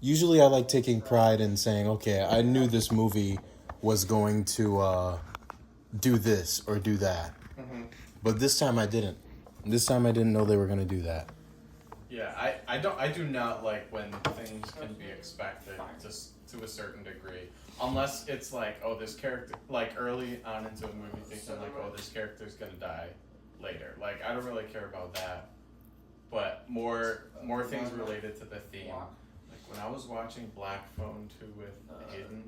usually I like taking pride in saying, okay, I knew this movie was going to do this or do that. Mm-hmm. But this time I didn't. This time I didn't know they were going to do that. Yeah, I do not like when things can be expected just to a certain degree. Unless it's like, oh, this character, like early on into a movie, thinking like, oh, this character's gonna die later. Like, I don't really care about that. But more things related to the theme. Like when I was watching Black Phone 2 with Hayden,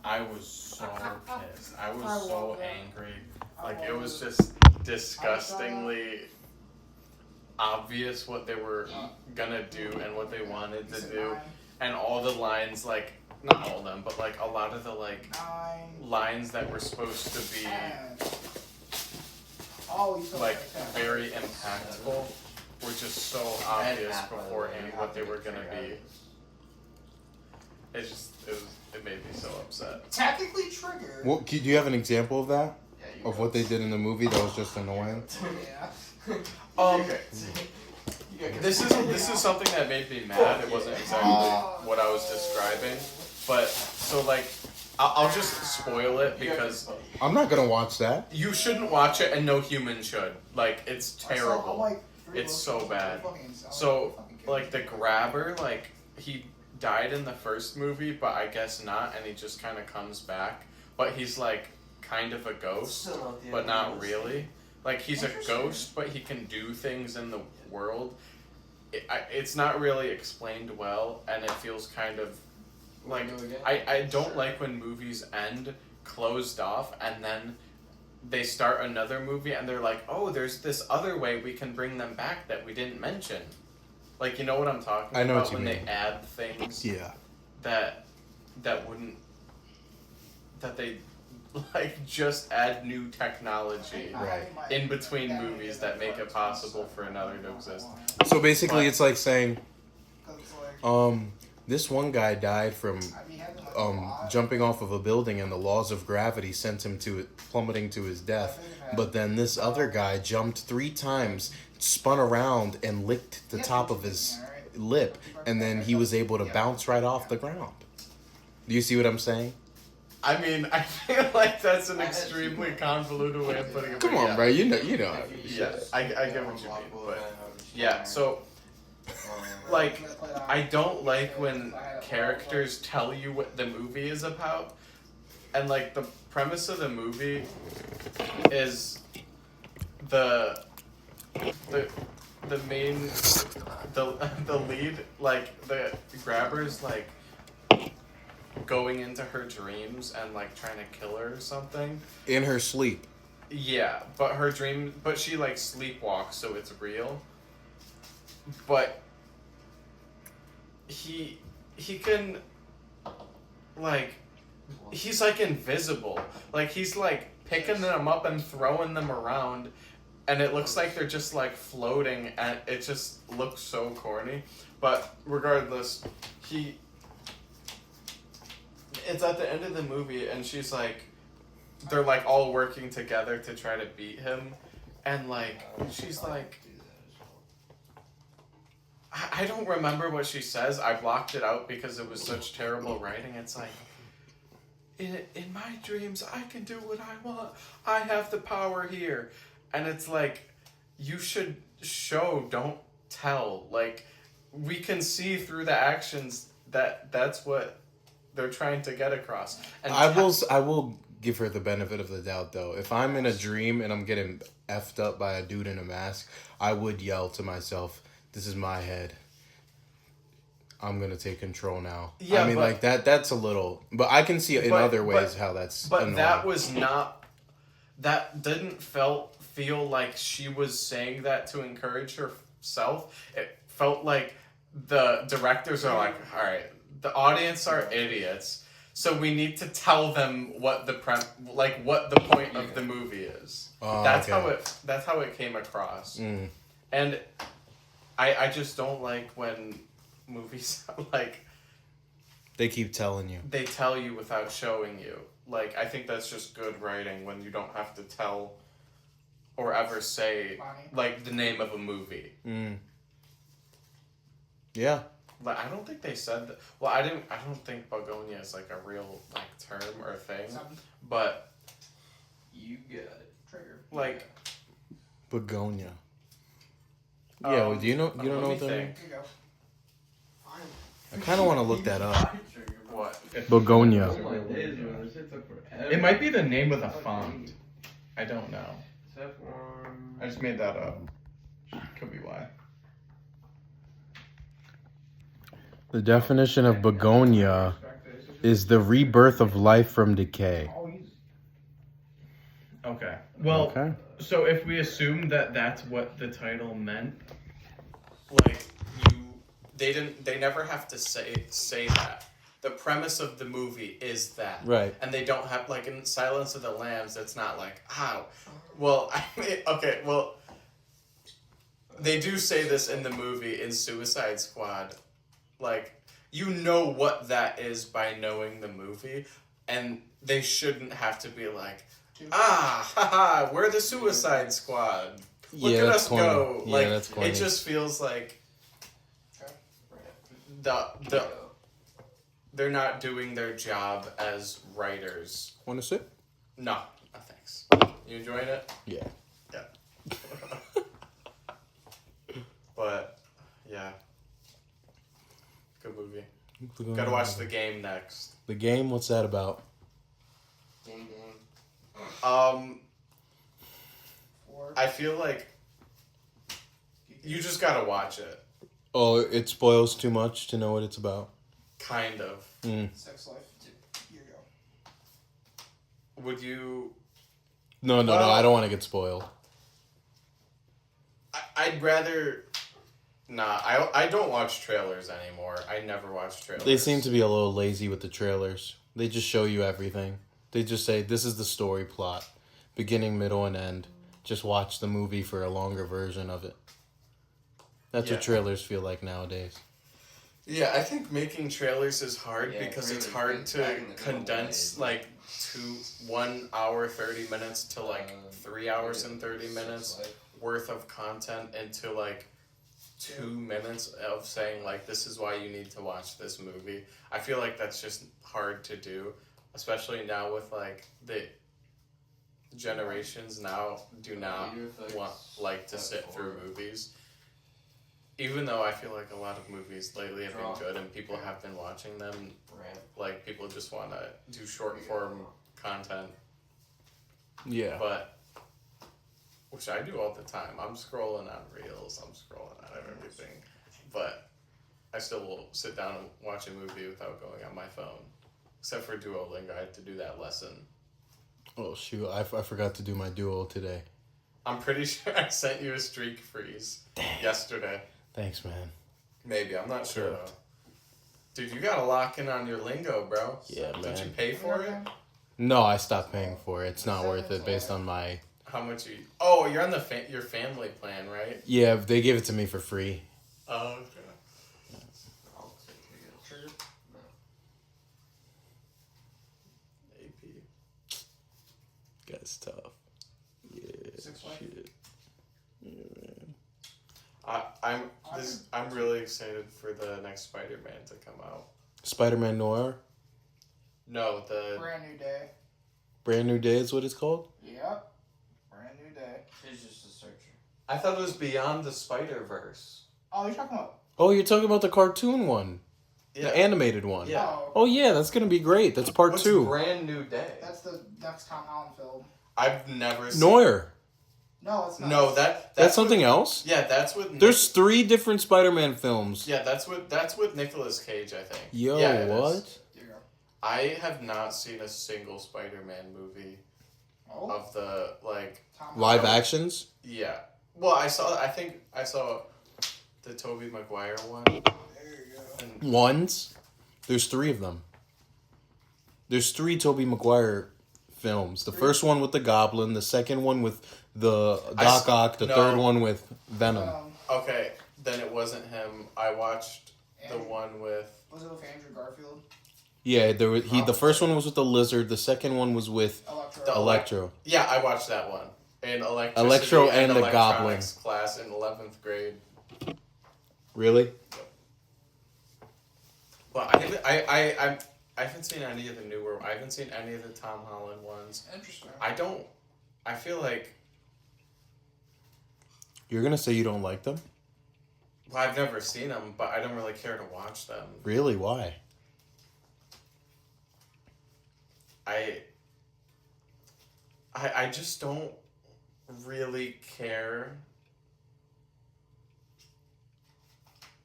I was so pissed. I was so angry. Like it was just disgustingly obvious what they were gonna do and what they wanted to do, and all the lines, like not all of them, but like a lot of the like lines that were supposed to be like very impactful were just so obvious beforehand what they were gonna be. It made me so upset. Technically triggered. Well, do you have an example of that? Of what they did in the movie that was just annoying? Yeah. This is something that made me mad. It wasn't exactly what I was describing, but so like I'll just spoil it because I'm not going to watch that. you shouldn't watch it and no human should. Like it's terrible. It's so bad. So like the grabber, like he died in the first movie, but I guess not, and he just kind of comes back. But he's like kind of a ghost, but not really. Like he's a ghost, but he can do things in the world. It's not really explained well, and it feels kind of like I don't like when movies end closed off and then they start another movie and they're like, oh, there's this other way we can bring them back that we didn't mention. Like, you know what I'm talking I know about what you when mean. they add things Yeah. that wouldn't, that they like just add new technology Right. in between movies that make it possible for another to exist. So basically, it's like saying, this one guy died from jumping off of a building, and the laws of gravity sent him to plummeting to his death. But then this other guy jumped 3 times, spun around, and licked the top of his lip, and then he was able to bounce right off the ground. Do you see what I'm saying? I mean, I feel like that's an extremely convoluted way of putting it. Come but on, yeah. bro. You know. Yeah, I get what you mean, but yeah. So, like, I don't like when characters tell you what the movie is about, and like the premise of the movie is the main the lead, like the grabber's like going into her dreams and like trying to kill her or something. In her sleep. Yeah, but she like sleepwalks, so it's real. But he can like he's like invisible. Like he's like picking them up and throwing them around, and it looks like they're just like floating, and it just looks so corny. But regardless, it's at the end of the movie, and she's like, they're like all working together to try to beat him, and like she's like, I don't remember what she says. I blocked it out because it was such terrible writing. It's like, in my dreams, I can do what I want. I have the power here, and it's like, you should show, don't tell. Like, we can see through the actions that that's what they're trying to get across. And I will give her the benefit of the doubt, though. If I'm in a dream and I'm getting effed up by a dude in a mask, I would yell to myself, "This is my head. I'm gonna take control now." Yeah, I mean, like that's a little, but I can see in other ways how that's. But annoying. that was not. That didn't feel like she was saying that to encourage herself. It felt like the directors are like, all right, the audience are idiots, so we need to tell them what the what the point of the movie is. That's how it came across. And I just don't like when movies like they keep telling you. They tell you without showing you. Like, I think that's just good writing when you don't have to tell or ever say like the name of a movie. Yeah. But I don't think they said that. Well, I don't think begonia is like a real like term or thing. 7. But You got it. Trigger. like, Begonia. Yeah, well, do you know? You don't know what that means? Here you go. Fine. I kind of want to look that up. what? Begonia. Oh my days, man. This shit took forever. It might be the name of the font. I don't know. Saffron. I just made that up. Could be why. The definition of begonia is the rebirth of life from decay. Okay. Well, Okay. so if we assume that that's what the title meant, like they never have to say that. The premise of the movie is that. Right. And they don't have, like, in Silence of the Lambs, it's not like, how? Well, I mean, okay, well, they do say this in the movie, in Suicide Squad. Like, you know what that is by knowing the movie, and they shouldn't have to be like, haha, we're the Suicide Squad. Look at us corny. go. Yeah, Like, that's corny. it just feels like they're not doing their job as writers. Want to sit? No, thanks. You enjoying it? Yeah. Yeah. But, yeah. Good movie. Gotta watch The Game next. The Game. What's that about? Gang, gang. 4. I feel like you just gotta watch it. Oh, it spoils too much to know what it's about. Kind of. Sex Life. Here you go. Would you... No, Well- I don't want to get spoiled. I'd rather... Nah, I don't watch trailers anymore. I never watch trailers. They seem to be a little lazy with the trailers. They just show you everything. They just say, this is the story plot. Beginning, middle, and end. Just watch the movie for a longer version of it. That's what Yeah. trailers feel like nowadays. Yeah, I think making trailers is hard Yeah, because it's trailers hard back to in the condense day. like 1 hour 30 minutes to like 3 hours and 30 minutes Sex Life. worth of content into like 2 minutes of saying like this is why you need to watch this movie. I feel like that's just hard to do, especially now with like the generations now do not want like to sit through movies. Even though I feel like a lot of movies lately have been good and people have been watching them, Rant. like people just want to do short form content, Yeah. but which I do all the time. I'm scrolling on Reels, I'm scrolling on everything, but I still will sit down and watch a movie without going on my phone, except for Duolingo. I had to do that lesson. Oh, shoot. I forgot to do my duo today. I'm pretty sure I sent you a streak freeze yesterday. Thanks, man. Maybe, I'm not sure Sure. though. Dude, you gotta lock in on your lingo, bro. Yeah, Don't man. you pay for it? No, I stopped paying for it. It's not worth it based on my... How much you... Oh, you're on the your family plan, right? Yeah, they gave it to me for free. Oh, okay. I'll take it. Trigger. AP. That's tough. Yeah, 6 Life. shit. I'm really excited for the next Spider-Man to come out. Spider-Man Noir? No, the... Brand New Day. Brand New Day is what it's called? Yep. Brand New Day. It's just a searcher. I thought it was Beyond the Spider-Verse. Oh, you're talking about... Oh, you're talking about the cartoon one. Yeah. The animated one. Yeah. Oh, Oh, yeah, that's going to be great. That's part What's 2. Brand New Day? that's the next Tom Holland film. I've never seen... Noir. No, it's not. No, That's something else? Yeah, that's with... There's 3 different Spider-Man films. Yeah, that's with Nicolas Cage, I think. Yo, Yeah, it what? is. Here you go. I have not seen a single Spider-Man movie Oh, of the, like... Tom Live Holland. actions? Yeah. Well, I think I saw the Tobey Maguire one. There you go. And Ones? There's 3 of them. There's 3 Tobey Maguire films. The first one with the Goblin, the second one with the Doc Ock, the no. third one with Venom. okay, then it wasn't him. I watched the Andrew- one with... Was it with Andrew Garfield? Yeah, there was, the first one was with the Lizard, the second one was with Electro. The- Electro. Yeah, I watched that one. In electricity Electro and the electronics class in 11th grade. Really? But I haven't seen any of the newer. I haven't seen any of the Tom Holland ones. Interesting. I feel like. You're gonna say you don't like them? Well, I've never seen them, but I don't really care to watch them. Really? Why? I just don't really care.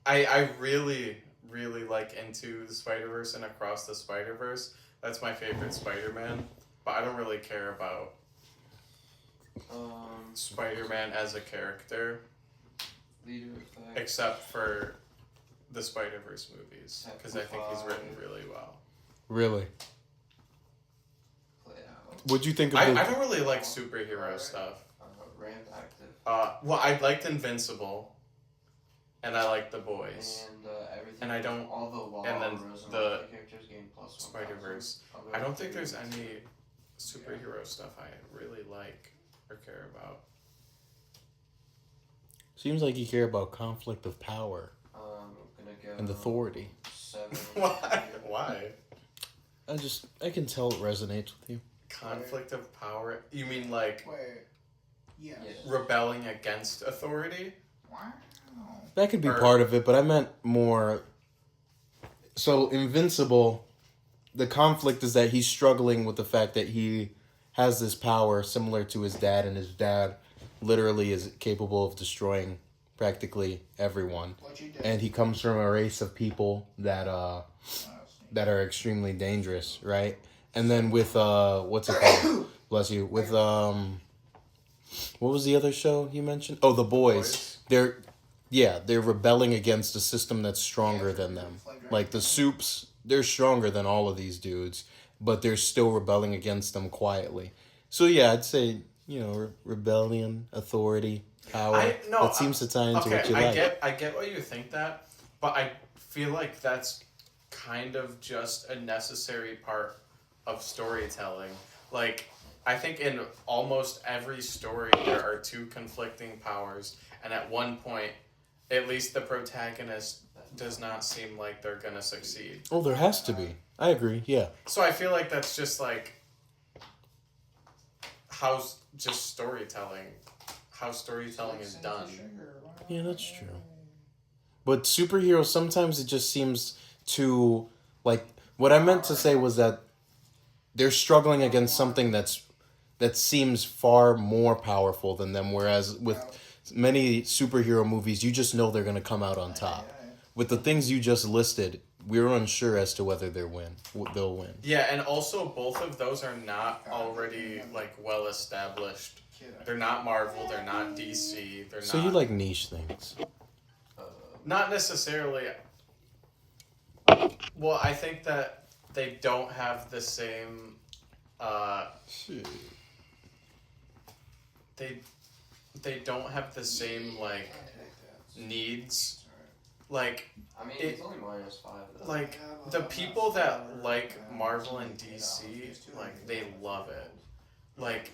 I really, really like Into the Spider-Verse and Across the Spider-Verse. That's my favorite Spider-Man. But I don't really care about Spider-Man as a character. Leader effect. Except for the Spider-Verse movies. Because I think he's written really well. Really? Play out. What'd you think of I the... don't really like superhero stuff. Rand active. Well, I liked Invincible. And I liked The Boys. And everything. And I don't- All the Wall and then Rosamund the characters gain +1,000. Spider-Verse. I don't think there's any superhero stuff I really like or care about. Seems like you care about conflict of power I'm gonna go. and authority. 7. Why? I can tell it resonates with you. Conflict of power? You mean like Wait. Yes. Yes. rebelling against authority? Wow. That could be Or- part of it, but I meant more... So, Invincible, the conflict is that he's struggling with the fact that he has this power similar to his dad, and his dad literally is capable of destroying practically everyone. What you did. And he comes from a race of people that are extremely dangerous, right? And then with what's it called? Bless you. With what was the other show you mentioned? Oh, The Boys. They're rebelling against a system that's stronger than them. Like the Soups, they're stronger than all of these dudes, but they're still rebelling against them quietly. So yeah, I'd say, rebellion, authority, power. That seems to tie into what you like. I get why you think that, but I feel like that's kind of just a necessary part of storytelling. Like, I think in almost every story there are two conflicting powers, and at one point, at least the protagonist does not seem like they're gonna succeed. Oh, there has to be. I agree, yeah. So I feel like that's just like how storytelling is done. Yeah, that's true. But superheroes, sometimes it just seems too, like, what I meant to say was that they're struggling against something that seems far more powerful than them, whereas with many superhero movies, you just know they're going to come out on top. With the things you just listed, we're unsure as to whether they'll win. Yeah, and also both of those are not already like well established. They're not Marvel, they're not DC, they're So not. you like niche things. Not necessarily. Well, I think that they don't have the same. They don't have the same like needs. Like I mean, It- it's only -5 though. like the people that like Marvel and DC, like they love it. Like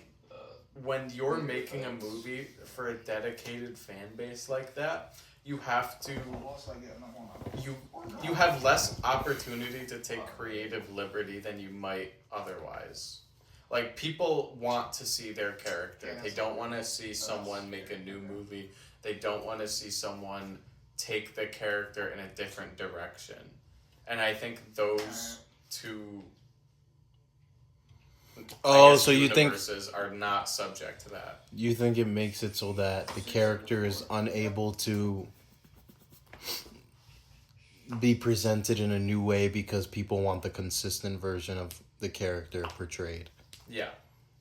when you're making a movie for a dedicated fan base like that, you have to you have less opportunity to take creative liberty than you might otherwise. Like people want to see their character. They don't want to see someone make a new movie. They don't want to see someone take the character in a different direction. And I think those two So you think universes are not subject to that. it makes it so that the character is unable to be presented in a new way because people want the consistent version of the character portrayed. Yeah.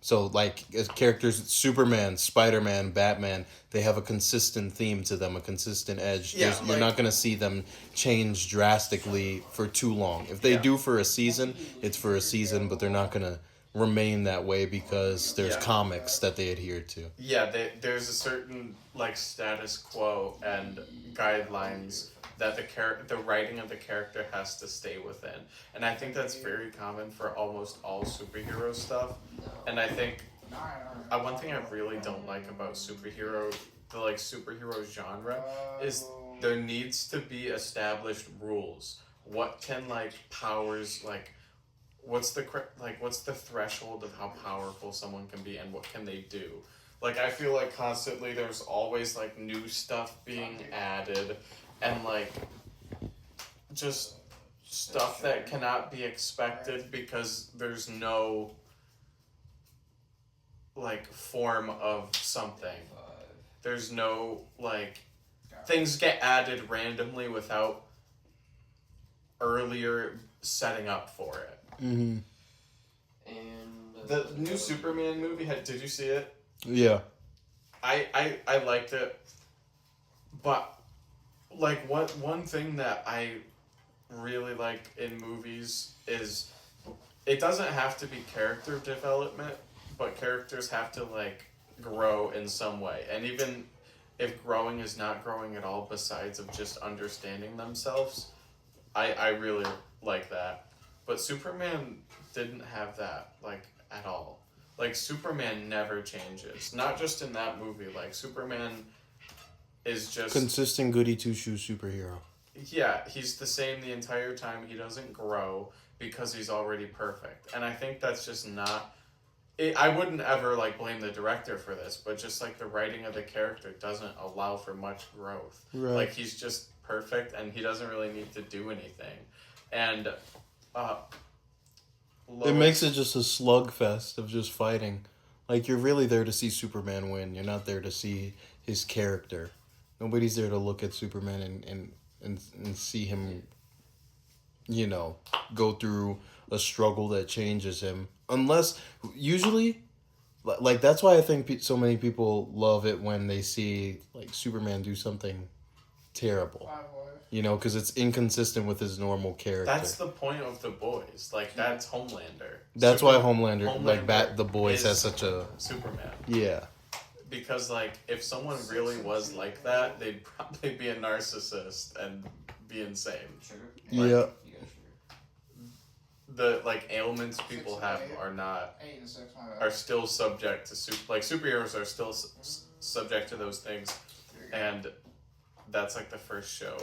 So, like, as characters, Superman, Spider-Man, Batman, they have a consistent theme to them, a consistent edge. Yeah, You're not going to see them change drastically for too long. If they do for a season, it's for a season, but they're not going to remain that way because there's comics that they adhere to. Yeah, there's a certain, like, status quo and guidelines that the writing of the character has to stay within. And I think that's very common for almost all superhero stuff. And I think one thing I really don't like about superhero genre is there needs to be established rules. what can like powers like what's the threshold of how powerful someone can be and what can they do? Like I feel like constantly there's always like new stuff being added and like just stuff that cannot be expected because there's no like form of something. There's no like things get added randomly without earlier setting up for it. Mm-hmm. And The new Superman movie did you see it? Yeah. I liked it, but like one thing that I really like in movies is it doesn't have to be character development, but characters have to like grow in some way, and even if growing is not growing at all besides of just understanding themselves, I really like that. But Superman didn't have that like at all. Like Superman never changes. Not just in that movie. Like Superman is just Consistent goody two shoes superhero. yeah, he's the same the entire time. He doesn't grow because he's already perfect. And I think that's just not I wouldn't ever like blame the director for this, but just like the writing of the character doesn't allow for much growth. Right. Like he's just perfect and he doesn't really need to do anything. And It makes it just a slugfest of just fighting. Like, you're really there to see Superman win. You're not there to see his character. Nobody's there to look at Superman and see him, you know, go through a struggle that changes him. Unless, usually, like, that's why I think so many people love it when they see, like, Superman do something terrible. You know, because it's inconsistent with his normal character. That's the point of The Boys. Like, that's Homelander. That's why Homelander like, Homelander The Boys is has such a... Superman. Yeah. Because, like, if someone really was like that, they'd probably be a narcissist and be insane. Sure. Yeah. You guys sure? The, like, ailments people have are not... are still subject to... superheroes are still subject to those things. And that's, like, the first show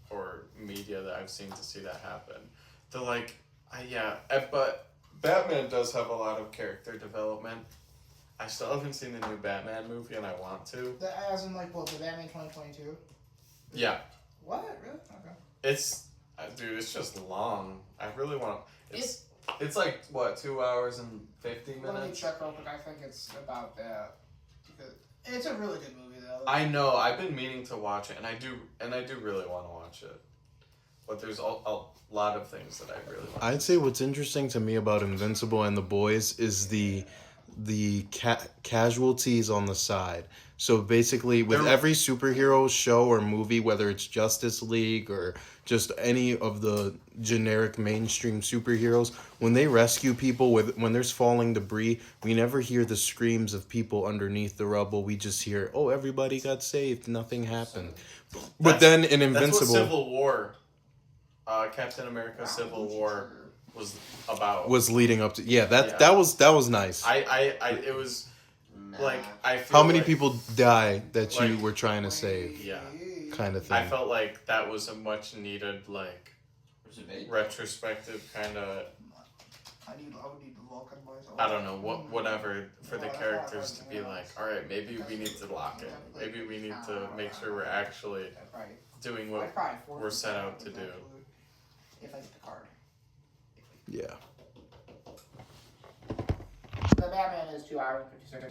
or media that I've seen to see that happen. But Batman does have a lot of character development. I still haven't seen the new Batman movie, and I want to. As in, like, what, the Batman 2022? Yeah, What? Really? Okay. it's dude, it's just long. I really want. It's like what 2 hours and 50 Let me minutes. check real quick. I think it's about that. Because it's a really good movie, though. I know. I've been meaning to watch it, and I do really want to watch it. But there's a lot of things that I really want. I'd say what's interesting to me about Invincible and The Boys is the casualties on the side. So basically, with every superhero show or movie, whether it's Justice League or just any of the generic mainstream superheroes, when they rescue people, when there's falling debris, we never hear the screams of people underneath the rubble. We just hear, "Oh, everybody got saved, nothing happened." But then in Invincible, that's what Civil War, Captain America: Civil War was about. was leading up to that was nice. It was like I feel How many like, people die that you like- were trying to save, Yeah, kind of thing. I felt like that was a much needed like Where's it made? retrospective kind of. I would need to look at myself. I don't know whatever for the characters to be like. All right, maybe we need to lock it. Maybe we need to make sure we're actually doing what we're set out to do. If I get the card. Yeah. The Batman is 2 hours and 50 seconds.